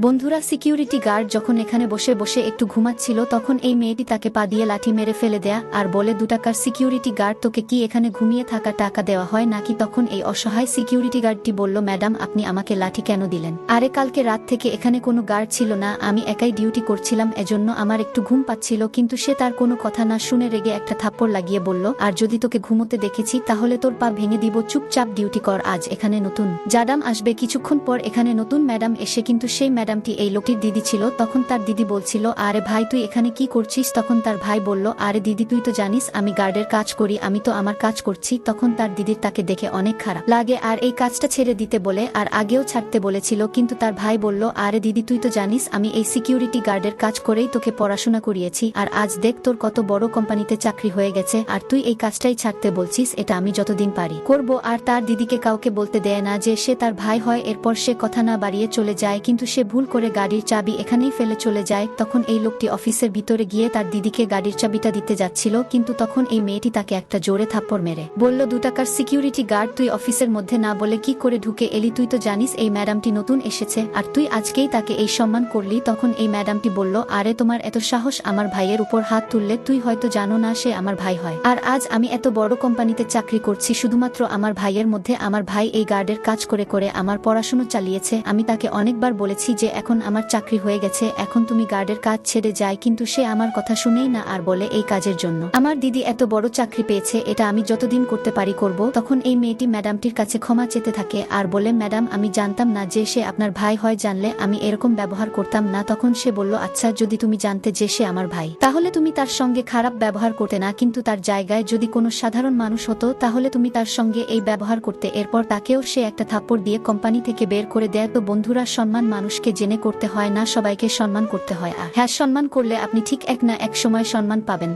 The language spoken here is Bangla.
বন্ধুরা, সিকিউরিটি গার্ড যখন এখানে বসে বসে একটু ঘুমাচ্ছিল তখন এই মেয়েটি তাকে পা দিয়ে লাঠি মেরে ফেলে দেয়া আর বলে, 2 টাকার সিকিউরিটি গার্ড, তোকে কি এখানে ঘুমিয়ে থাকা টাকা দেওয়া হয় নাকি? তখন এই অসহায় সিকিউরিটি গার্ডটি বলল, ম্যাডাম আপনি আমাকে লাঠি কেন দিলেন? আরে কালকে রাত থেকে এখানে কোনো গার্ড ছিল না, আমি একাই ডিউটি করছিলাম, এজন্য আমার একটু ঘুম পাচ্ছিল। কিন্তু সে তার কোনো কথা না শুনে রেগে একটা থাপ্পড় লাগিয়ে বলল, আর যদি তোকে ঘুমোতে দেখেছি তাহলে তোর পা ভেঙে দিব, চুপচাপ ডিউটি কর, আজ এখানে নতুন ম্যাডাম আসবে। কিছুক্ষণ পর এখানে নতুন ম্যাডাম এসে, কিন্তু সেই ম্যাডামটি এই লোকটির দিদি ছিল। তখন তার দিদি বলছিল, আরে ভাই তুই এখানে কি করছিস? তখন তার ভাই বলল, আরে দিদি তুই তো জানিস আমি গার্ডের কাজ করি, আমি তো আমার কাজ করছি। তখন তার দিদির তাকে দেখে অনেক খারাপ লাগে আর এই কাজটা ছেড়ে দিতে বলে, আর আগেও ছাড়তে বলেছিল, কিন্তু তার ভাই বলল, আরে দিদি তুই তো জানিস আমি এই সিকিউরিটি গার্ডের কাজ করেই তোকে পড়াশোনা করিয়েছি, আর আজ দেখ তোর কত বড় কোম্পানিতে চাকরি হয়ে গেছে, আর তুই এই কাজটাই ছাড়তে বলছিস? এটা আমি যতদিন পারি করব। আর তার দিদিকে কাউকে বলতে দেয় না যে সে তার ভাই হয়। এরপর সে কথা না বাড়িয়ে চলে যায়, কিন্তু সে ভুল করে গাড়ির চাবি এখানেই ফেলে চলে যায়। তখন এই লোকটি অফিসের ভিতরে গিয়ে তার দিদিকে গাড়ির চাবিটা দিতে যাচ্ছিল, কিন্তু তখন এই মেয়েটি তাকে একটা জোরে থাপ্পড় মেরে বলল, 2 টাকার সিকিউরিটি গার্ড, তুই অফিসের মধ্যে না বলে কি করে ঢুকে এলি? তুই তো জানিস এই ম্যাডামটি নতুন এসেছে আর তুই আজকেই তাকে এই সম্মান করলি। তখন এই ম্যাডামটি বলল, আরে তোমার এত সাহস আমার ভাইয়ের উপর হাত তুললে? তুই হয়তো জানো না সে আমার ভাই হয়, আর আজ আমি এত বড় কোম্পানিতে চাকরি করছি শুধুমাত্র আমার ভাইয়ের মধ্যে। আমার ভাই এই গার্ডের কাজ করে করে আমার পড়াশোনা চালিয়েছে, আমি তাকে অনেকবার বলেছি যে এখন আমার চাকরি হয়ে গেছে, এখন তুমি গার্ডের কাজ ছেড়ে যায়, কিন্তু সে আমার কথা শুনেই না, আর বলে এই কাজের জন্য আমার দিদি এত বড় চাকরি পেয়েছে, এটা আমি যতদিন করতে পারি করব। তখন এই মেয়েটি ম্যাডামটির কাছে ক্ষমা চেতে থাকে আর বলে, ম্যাডাম আমি জানতাম না যে সে আপনার ভাই হয়, জানলে আমি এরকম ব্যবহার করতাম না। তখন সে বলল, আচ্ছা যদি তুমি জানতে যে সে আমার ভাই তাহলে তুমি তার সঙ্গে খারাপ ব্যবহার করতে না, কিন্তু তার জায়গায় যদি কোনো সাধারণ মানুষ হতো তাহলে তুমি তার সঙ্গে এই ব্যবহার করতে। এরপর তাকেও সে একটা থাপ্পড় দিয়ে কোম্পানি থেকে বের করে দেয়। তো বন্ধুরা, সম্মান মানুষকে জেনে করতে হয় না, সবাইকে সম্মান করতে হয়, আর হ্যাঁ সম্মান করলে আপনি ঠিক এক না এক সময় সম্মান পাবেন।